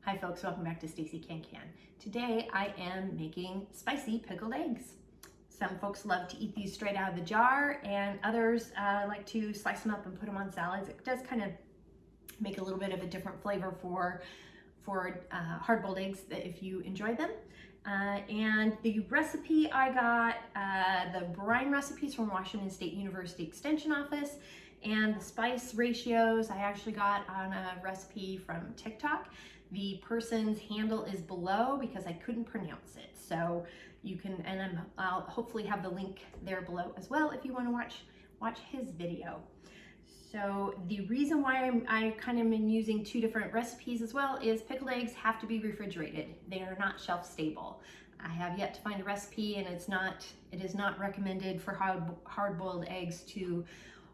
Hi folks, welcome back to Stacey Can Can. Today I am making spicy pickled eggs. Some folks love to eat these straight out of the jar and others like to slice them up and put them on salads. It does kind of make a little bit of a different flavor for hard-boiled eggs if you enjoy them. And the recipe I got, the brine recipes from Washington State University Extension Office, and the spice ratios I actually got on a recipe from TikTok. The person's handle is below because I couldn't pronounce it. So you can, and I'll hopefully have the link there below as well if you want to watch his video. So the reason why I kind of been using two different recipes as well is pickled eggs have to be refrigerated. They are not shelf stable. I have yet to find a recipe, and it is not recommended for hard-boiled eggs to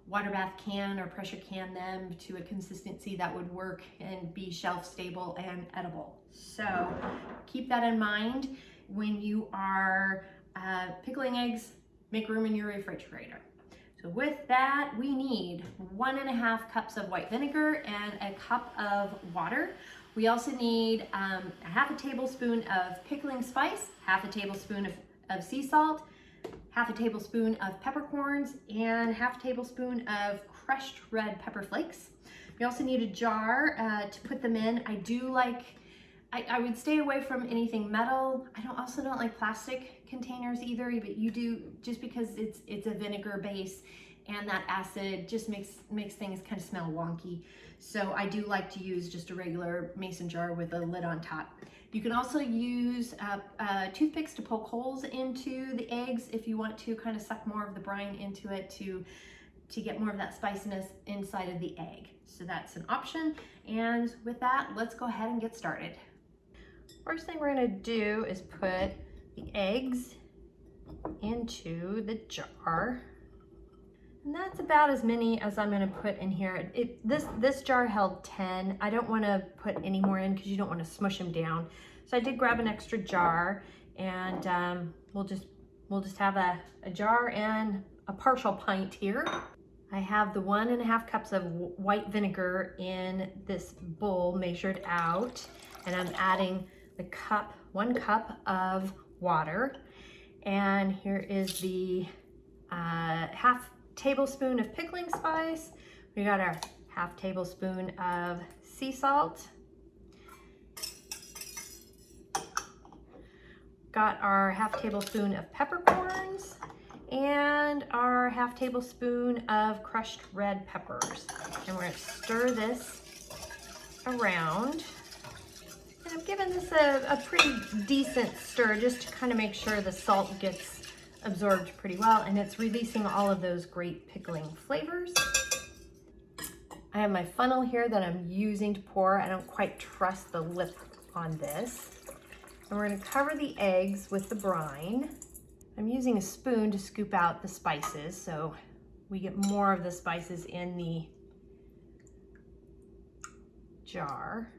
water bath can or pressure can them to a consistency that would work and be shelf stable and edible. So keep that in mind when you are pickling eggs. Make room in your refrigerator. So with that, we need 1.5 cups of white vinegar and a cup of water. We also need a half a tablespoon of pickling spice, half a tablespoon of sea salt, half a tablespoon of peppercorns, and half a tablespoon of crushed red pepper flakes. We also need a jar to put them in. I would stay away from anything metal. I also don't like plastic containers either, but you do, just because it's a vinegar base and that acid just makes things kind of smell wonky. So I do like to use just a regular mason jar with a lid on top. You can also use toothpicks to poke holes into the eggs if you want to kind of suck more of the brine into it to get more of that spiciness inside of the egg. So that's an option. And with that, let's go ahead and get started. First thing we're gonna do is put the eggs into the jar. And that's about as many as I'm gonna put in here. This jar held 10. I don't wanna put any more in because you don't wanna smush them down. So I did grab an extra jar, and we'll just have a jar and a partial pint here. I have the 1.5 cups of white vinegar in this bowl measured out, and I'm adding the 1 cup of water. And here is the half tablespoon of pickling spice. We got our half tablespoon of sea salt. Got our half tablespoon of peppercorns and our half tablespoon of crushed red peppers. And we're gonna stir this around. And I'm giving this a pretty decent stir just to kind of make sure the salt gets absorbed pretty well and it's releasing all of those great pickling flavors. I have my funnel here that I'm using to pour. I don't quite trust the lip on this. And we're gonna cover the eggs with the brine. I'm using a spoon to scoop out the spices so we get more of the spices in the jar.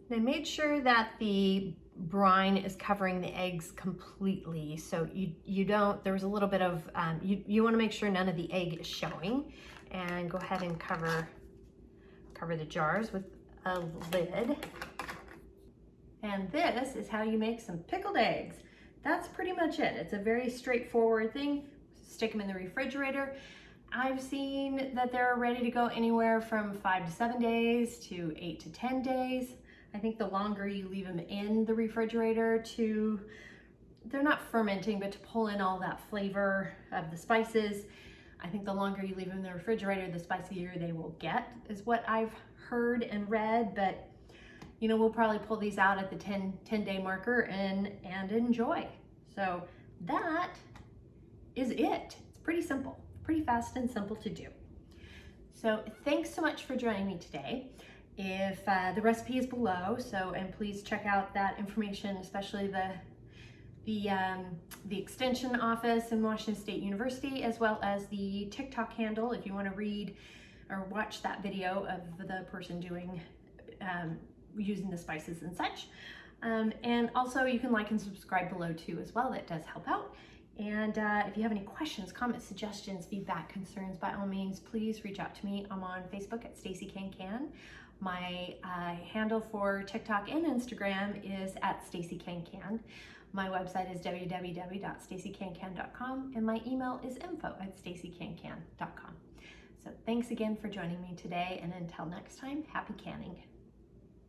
And I made sure that the brine is covering the eggs completely, so you don't, there was a little bit of, you want to make sure none of the egg is showing. And go ahead and cover the jars with a lid. And this is how you make some pickled eggs. That's pretty much it. It's a very straightforward thing. Stick them in the refrigerator. I've seen that they're ready to go anywhere from 5 to 7 days to 8 to 10 days. I think the longer you leave them in the refrigerator they're not fermenting, but to pull in all that flavor of the spices, I think the longer you leave them in the refrigerator, the spicier they will get, is what I've heard and read. But you know, we'll probably pull these out at the 10-day marker and enjoy. So that is it. It's pretty simple, pretty fast and simple to do. So thanks so much for joining me today. If the recipe is below, and please check out that information, especially the extension office in Washington State University, as well as the TikTok handle if you want to read or watch that video of the person doing using the spices and such. And also you can like and subscribe below too as well. That does help out. And if you have any questions, comments, suggestions, feedback, concerns, by all means, please reach out to me. I'm on Facebook at Stacey Can Can, My handle for TikTok and Instagram is at Stacey CAN CAN. My website is www.staceycancan.com, and my email is info@staceycancan.com. So thanks again for joining me today, and until next time, happy canning.